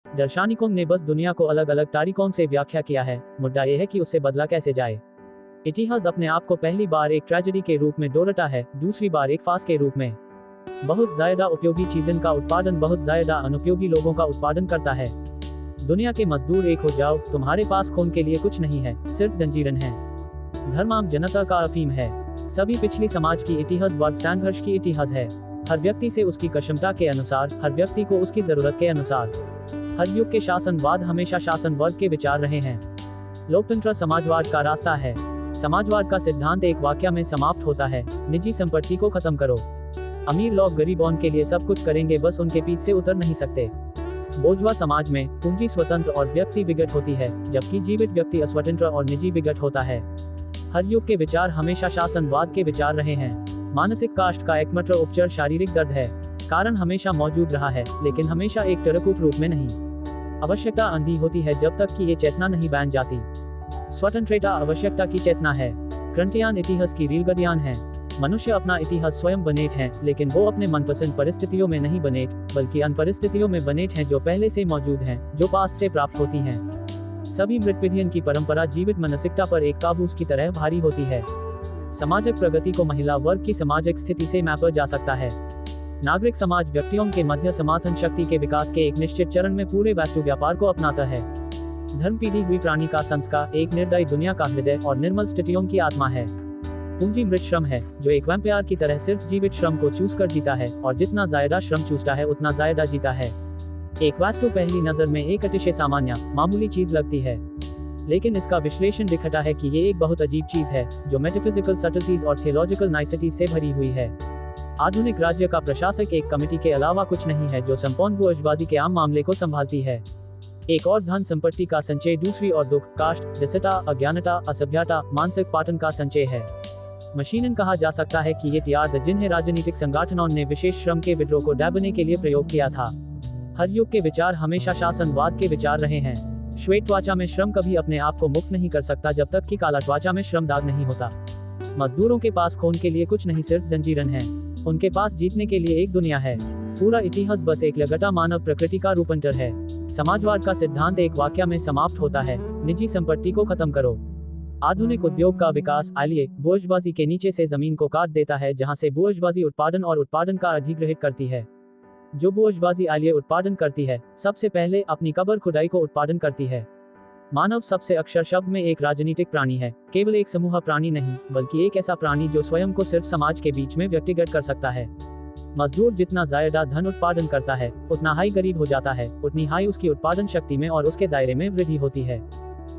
दार्शनिकों ने बस दुनिया को अलग अलग तरीकों से व्याख्या किया है, मुद्दा यह है कि उससे बदला कैसे जाए। इतिहास अपने आप को पहली बार एक ट्रेजेडी के रूप में दोहराता है, दूसरी बार एक फास के रूप में। बहुत ज्यादा उपयोगी चीजों का उत्पादन बहुत ज्यादा अनुपयोगी लोगों का उत्पादन करता है। दुनिया के मजदूर एक हो जाओ, तुम्हारे पास खून के लिए कुछ नहीं है, सिर्फ जंजीरें हैं। धर्म आम जनता का अफीम है। सभी पिछली समाज की इतिहास वर्ग संघर्ष की इतिहास है। हर व्यक्ति से उसकी क्षमता के अनुसार, हर व्यक्ति को उसकी जरूरत के अनुसार। हर युग के शासनवाद हमेशा शासन वर्ग के विचार रहे हैं। लोकतंत्र समाजवाद का रास्ता है। समाजवाद का सिद्धांत एक वाक्य में समाप्त होता है, निजी संपत्ति को खत्म करो। अमीर लोग गरीबों के लिए सब कुछ करेंगे, बस उनके पीछे से उतर नहीं सकते। बोर्जुआ समाज में पूंजी स्वतंत्र और व्यक्ति विगत होती है, जबकि जीवित व्यक्ति अस्वतंत्र और निजी विगत होता है। हर युग के विचार हमेशा शासनवाद के विचार रहे हैं। मानसिक काष्ठ का एकमात्र उपचार शारीरिक दर्द है। कारण हमेशा मौजूद रहा है, लेकिन हमेशा एक तरकूप रूप में नहीं। आवश्यकता अंधी होती है जब तक कि ये चेतना नहीं बन जाती। स्वतंत्रता आवश्यकता की चेतना है। क्रांतियान इतिहास की रीलगतियान है। मनुष्य अपना इतिहास स्वयं बनेट हैं, लेकिन वो अपने मनपसंद परिस्थितियों में नहीं बनेट, बल्कि अन परिस्थितियों में बनेट हैं जो पहले से मौजूद हैं, जो पास्ट से प्राप्त होती हैं। सभी मृतपिधियन की परंपरा जीवित मानसिकता पर एक काबूस की तरह भारी होती है। सामाजिक प्रगति को महिला वर्ग की सामाजिक स्थिति से मापा जा सकता है। नागरिक समाज व्यक्तियों के मध्य समाधान शक्ति के विकास के एक निश्चित चरण में पूरे वस्तु व्यापार को अपनाता है। धर्म पीढ़ी हुई प्राणी का संस्कार, एक निर्दयी दुनिया का हृदय और निर्मल स्थितियों की आत्मा है। पूंजी मृत श्रम है, जो एक वैम्पायर की तरह सिर्फ जीवित श्रम को चूस कर जीता है, और जितना ज्यादा श्रम चूसता है उतना ज्यादा जीता है। एक वस्तु पहली नजर में एक अतिशय सामान्य मामूली चीज लगती है, लेकिन इसका विश्लेषण दिखाता है कि ये एक बहुत अजीब चीज है, जो मेटाफिजिकल सटल्टीज और थियोलॉजिकल नाइसिटीज से भरी हुई है। आधुनिक राज्य का प्रशासक एक कमेटी के अलावा कुछ नहीं है, जो संपूर्ण बुर्जुआजी के आम मामले को संभालती है। एक और धन संपत्ति का संचय, दूसरी और दुख, काष्ठ, दिशता, अज्ञानता, असभ्यता, मानसिक पाटन का संचय है। मशीनन कहा जा सकता है कि ये त्याग जिन्हें राजनीतिक संगठनों ने विशेष श्रम के विद्रोह को दबाने के लिए प्रयोग किया था। हर युग के विचार हमेशा शासनवाद के विचार रहे हैं। श्वेत त्वचा में श्रम कभी अपने आप को मुक्त नहीं कर सकता जब तक कि काला त्वचा में श्रम दाग नहीं होता। मजदूरों के पास खून के लिए कुछ नहीं, सिर्फ जंजीरें हैं। उनके पास जीतने के लिए एक दुनिया है। पूरा इतिहास बस एक लगातार मानव प्रकृति का रूपांतर है। समाजवाद का सिद्धांत एक वाक्य में समाप्त होता है, निजी संपत्ति को खत्म करो। आधुनिक उद्योग का विकास आलिए बुर्जुआजी के नीचे से जमीन को काट देता है, जहां से बुर्जुआजी उत्पादन और उत्पादन का अधिग्रहित करती है। जो बुर्जुआजी आलिए उत्पादन करती है, सबसे पहले अपनी कब्र खुदाई को उत्पादन करती है। मानव सबसे अक्षर शब्द में एक राजनीतिक प्राणी है, केवल एक समूह प्राणी नहीं, बल्कि एक ऐसा प्राणी जो स्वयं को सिर्फ समाज के बीच में व्यक्तिगत कर सकता है। मजदूर जितना ज्यादा धन उत्पादन करता है, उतना हाई गरीब हो जाता है, उतनी हाई उसकी उत्पादन शक्ति में और उसके दायरे में वृद्धि होती है।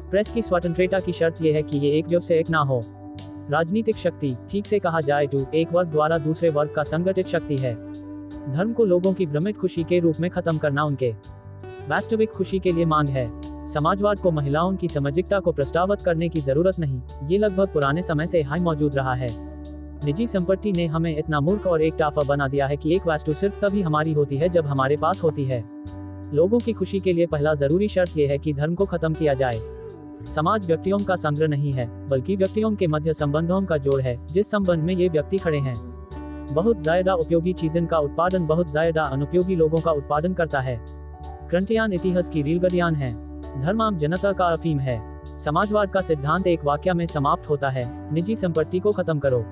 प्रेस की स्वतंत्रता की शर्त यह है कि ये एक व्यवसायिक ना हो। राजनीतिक शक्ति, ठीक से कहा जाए तो, एक वर्ग द्वारा दूसरे वर्ग का संगठित शक्ति है। धर्म को लोगों की भ्रमित खुशी के रूप में खत्म करना उनके वास्तविक खुशी के लिए मांग है। समाजवाद को महिलाओं की सामाजिकता को प्रस्तावित करने की जरूरत नहीं, ये लगभग पुराने समय से हाई मौजूद रहा है। निजी संपत्ति ने हमें इतना मूर्ख और एक टाफा बना दिया है कि एक वस्तु सिर्फ तभी हमारी होती है जब हमारे पास होती है। लोगों की खुशी के लिए पहला जरूरी शर्त यह है कि धर्म को खत्म किया जाए। समाज व्यक्तियों का संग्रह नहीं है, बल्कि व्यक्तियों के मध्य संबंधों का जोड़ है, जिस संबंध में ये व्यक्ति खड़े हैं। बहुत ज्यादा उपयोगी चीजों का उत्पादन बहुत ज्यादा अनुपयोगी लोगों का उत्पादन करता है। क्रांतियान इतिहास की रीलगतियान है। धर्म आम जनता का अफीम है। समाजवाद का सिद्धांत एक वाक्य में समाप्त होता है, निजी संपत्ति को खत्म करो।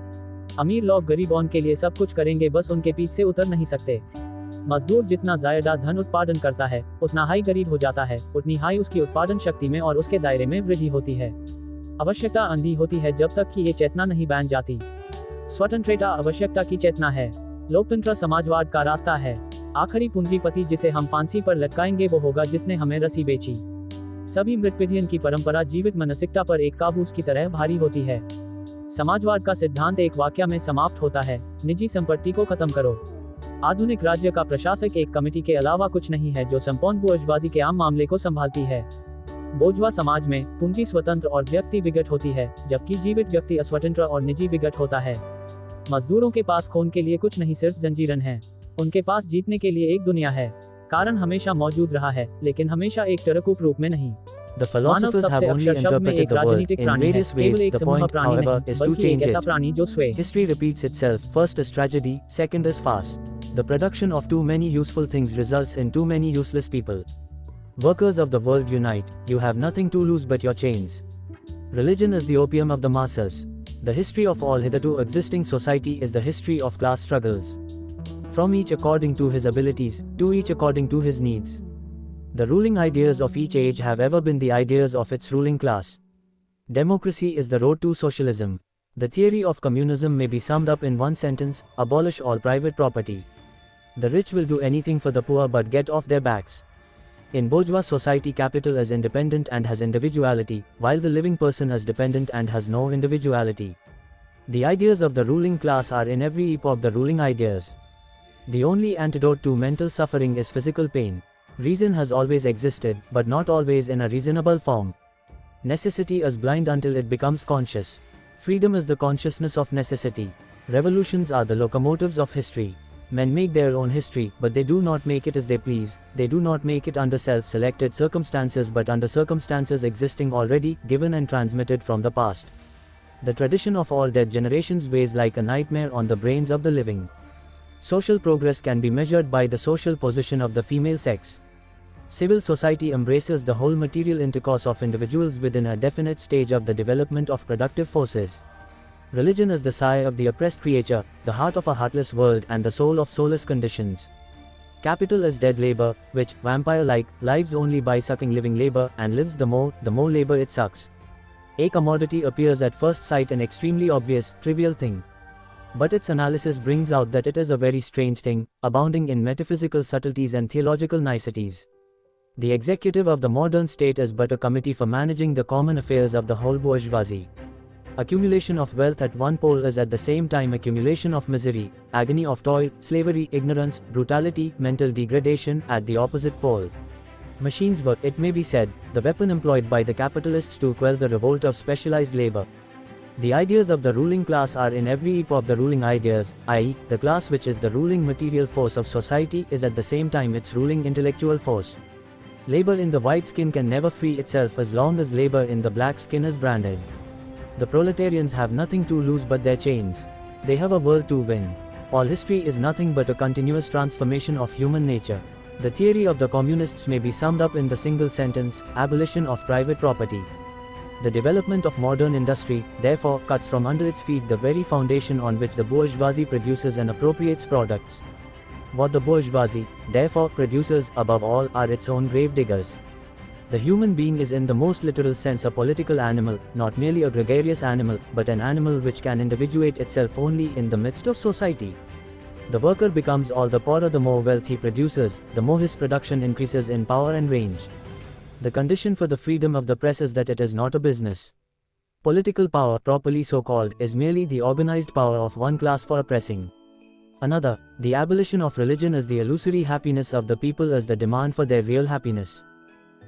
अमीर लोग गरीबों के लिए सब कुछ करेंगे, बस उनके पीछे से उतर नहीं सकते। मजदूर जितना ज्यादा धन उत्पादन करता है, उतना हाई गरीब हो जाता है, उतनी हाई उसकी उत्पादन शक्ति में और उसके दायरे में वृद्धि होती है। आवश्यकता अंधी होती है जब तक कि ये चेतना नहीं बन जाती। स्वतंत्रता आवश्यकता की चेतना है। लोकतंत्र समाजवाद का रास्ता है। आखिरी पूंजीपति जिसे हम फांसी पर लटकाएंगे वो होगा जिसने हमें रस्सी बेची। सभी मृतपिधियन की परंपरा जीवित मानसिकता पर एक काबूस की तरह भारी होती है। समाजवाद का सिद्धांत एक वाक्य में समाप्त होता है, निजी संपत्ति को खत्म करो। आधुनिक राज्य का प्रशासक एक कमेटी के अलावा कुछ नहीं है, जो संपूर्ण बुर्जुआजी के आम मामले को संभालती है। बोर्जुआ समाज में पूंजी स्वतंत्र और व्यक्ति विगत होती है, जबकि जीवित व्यक्ति अस्वतंत्र और निजी विगत होता है। मजदूरों के पास खून के लिए कुछ नहीं, सिर्फ जंजीरें हैं। उनके पास जीतने के लिए एक दुनिया है। कारण हमेशा मौजूद रहा है, लेकिन हमेशा एक तरकूप रूप में नहीं। The philosophers have only interpreted the world in various ways. The point, however, is to change it. History repeats itself. First is tragedy, second is farce. The production of too many useful things results in too many useless people. Workers of the world unite, you have nothing to lose but your chains. Religion is the opium of the masses. The history of all hitherto existing society is the history of class struggles. From each according to his abilities, to each according to his needs. The ruling ideas of each age have ever been the ideas of its ruling class. Democracy is the road to socialism. The theory of communism may be summed up in one sentence: abolish all private property. The rich will do anything for the poor but get off their backs. In bourgeois society, capital is independent and has individuality, while the living person is dependent and has no individuality. The ideas of the ruling class are in every epoch the ruling ideas. The only antidote to mental suffering is physical pain. Reason has always existed, but not always in a reasonable form. Necessity is blind until it becomes conscious. Freedom is the consciousness of necessity. Revolutions are the locomotives of history. Men make their own history, but they do not make it as they please. They do not make it under self-selected circumstances but under circumstances existing already, given and transmitted from the past. The tradition of all dead generations weighs like a nightmare on the brains of the living. Social progress can be measured by the social position of the female sex. Civil society embraces the whole material intercourse of individuals within a definite stage of the development of productive forces. Religion is the sigh of the oppressed creature, the heart of a heartless world and the soul of soulless conditions. Capital is dead labor, which, vampire-like, lives only by sucking living labor, and lives the more labor it sucks. A commodity appears at first sight an extremely obvious, trivial thing. But its analysis brings out that it is a very strange thing, abounding in metaphysical subtleties and theological niceties. The executive of the modern state is but a committee for managing the common affairs of the whole bourgeoisie. Accumulation of wealth at one pole is at the same time accumulation of misery, agony of toil, slavery, ignorance, brutality, mental degradation at the opposite pole. Machines were, it may be said, the weapon employed by the capitalists to quell the revolt of specialized labor. The ideas of the ruling class are in every epoch the ruling ideas, i.e., the class which is the ruling material force of society is at the same time its ruling intellectual force. Labor in the white skin can never free itself as long as labor in the black skin is branded. The proletarians have nothing to lose but their chains. They have a world to win. All history is nothing but a continuous transformation of human nature. The theory of the communists may be summed up in the single sentence: abolition of private property. The development of modern industry, therefore, cuts from under its feet the very foundation on which the bourgeoisie produces and appropriates products. What the bourgeoisie, therefore, produces, above all, are its own grave diggers. The human being is in the most literal sense a political animal, not merely a gregarious animal, but an animal which can individuate itself only in the midst of society. The worker becomes all the poorer the more wealth he produces, the more his production increases in power and range. The condition for the freedom of the press is that it is not a business. Political power, properly so called, is merely the organized power of one class for oppressing another. The abolition of religion is the illusory happiness of the people as the demand for their real happiness.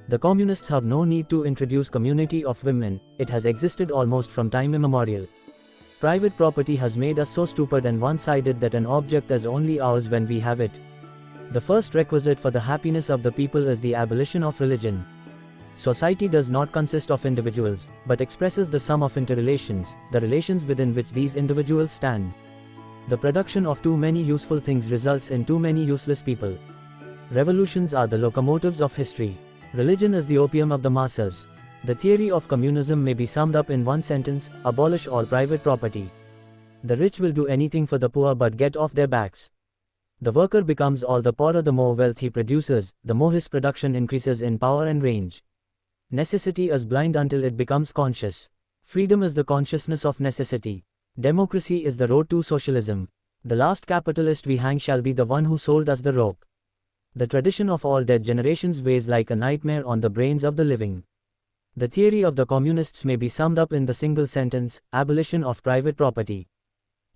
The communists have no need to introduce community of women, it has existed almost from time immemorial. Private property has made us so stupid and one-sided that an object is only ours when we have it. The first requisite for the happiness of the people is the abolition of religion. Society does not consist of individuals, but expresses the sum of interrelations, the relations within which these individuals stand. The production of too many useful things results in too many useless people. Revolutions are the locomotives of history. Religion is the opium of the masses. The theory of communism may be summed up in one sentence: abolish all private property. The rich will do anything for the poor but get off their backs. The worker becomes all the poorer the more wealth he produces, the more his production increases in power and range. Necessity is blind until it becomes conscious. Freedom is the consciousness of necessity. Democracy is the road to socialism. The last capitalist we hang shall be the one who sold us the rope. The tradition of all dead generations weighs like a nightmare on the brains of the living. The theory of the communists may be summed up in the single sentence: abolition of private property.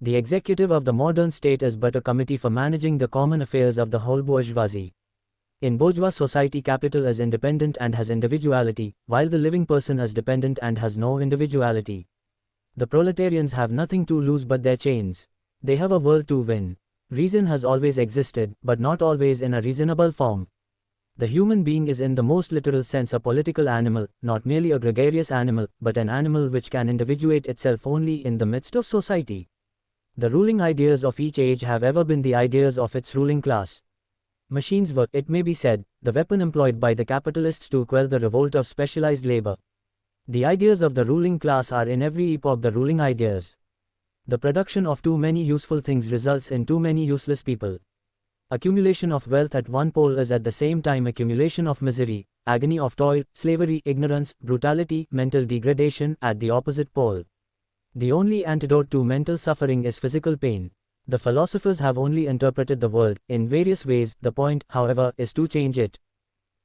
The executive of the modern state is but a committee for managing the common affairs of the whole bourgeoisie. In bourgeois society, capital is independent and has individuality, while the living person is dependent and has no individuality. The proletarians have nothing to lose but their chains. They have a world to win. Reason has always existed, but not always in a reasonable form. The human being is in the most literal sense a political animal, not merely a gregarious animal, but an animal which can individuate itself only in the midst of society. The ruling ideas of each age have ever been the ideas of its ruling class. Machines were, it may be said, the weapon employed by the capitalists to quell the revolt of specialized labor. The ideas of the ruling class are in every epoch the ruling ideas. The production of too many useful things results in too many useless people. Accumulation of wealth at one pole is at the same time accumulation of misery, agony of toil, slavery, ignorance, brutality, mental degradation at the opposite pole. The only antidote to mental suffering is physical pain. The philosophers have only interpreted the world in various ways. The point, however, is to change it.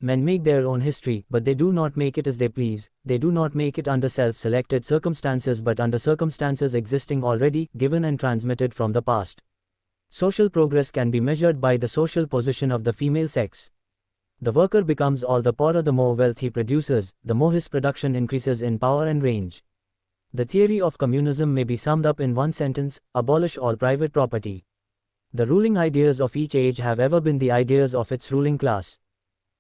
Men make their own history, but they do not make it as they please. They do not make it under self-selected circumstances but under circumstances existing already, given and transmitted from the past. Social progress can be measured by the social position of the female sex. The worker becomes all the poorer the more wealth he produces, the more his production increases in power and range. The theory of communism may be summed up in one sentence: abolish all private property. The ruling ideas of each age have ever been the ideas of its ruling class.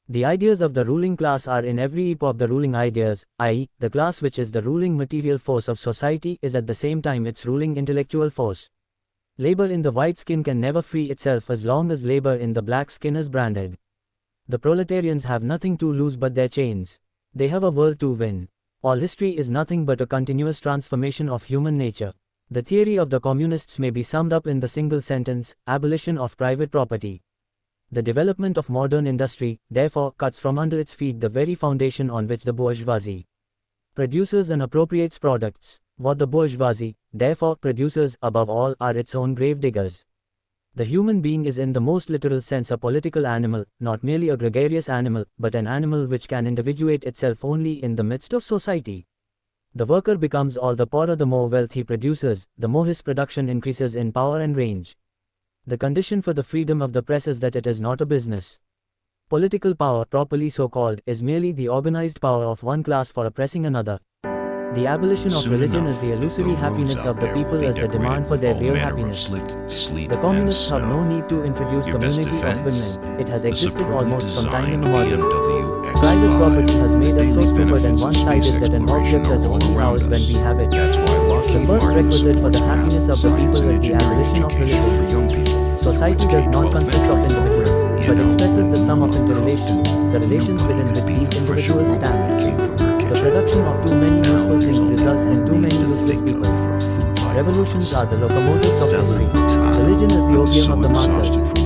The ideas of the ruling class are in every epoch the ruling ideas, i.e., the class which is the ruling material force of society is at the same time its ruling intellectual force. Labor in the white skin can never free itself as long as labor in the black skin is branded. The proletarians have nothing to lose but their chains. They have a world to win. All history is nothing but a continuous transformation of human nature. The theory of the communists may be summed up in the single sentence: abolition of private property. The development of modern industry, therefore, cuts from under its feet the very foundation on which the bourgeoisie produces and appropriates products. What the bourgeoisie, therefore, produces, above all, are its own grave diggers. The human being is in the most literal sense a political animal, not merely a gregarious animal, but an animal which can individuate itself only in the midst of society. The worker becomes all the poorer the more wealth he produces, the more his production increases in power and range. The condition for the freedom of the press is that it is not a business. Political power, properly so called, is merely the organized power of one class for oppressing another. The abolition of religion is the illusory happiness of the people as the demand for their real happiness. The communists have no need to introduce community of women. It has existed almost from time immemorial. Private property has made us so stupid and one-sided that an object is only ours when we have it. The first requisite for the happiness of the people is the abolition of religion. Society does not consist of individuals, but expresses the sum of interrelations, the relations within which these individuals stand. The production of too many useful things results in too many useless people. Revolutions are the locomotives of history. Religion is the opium of the masses.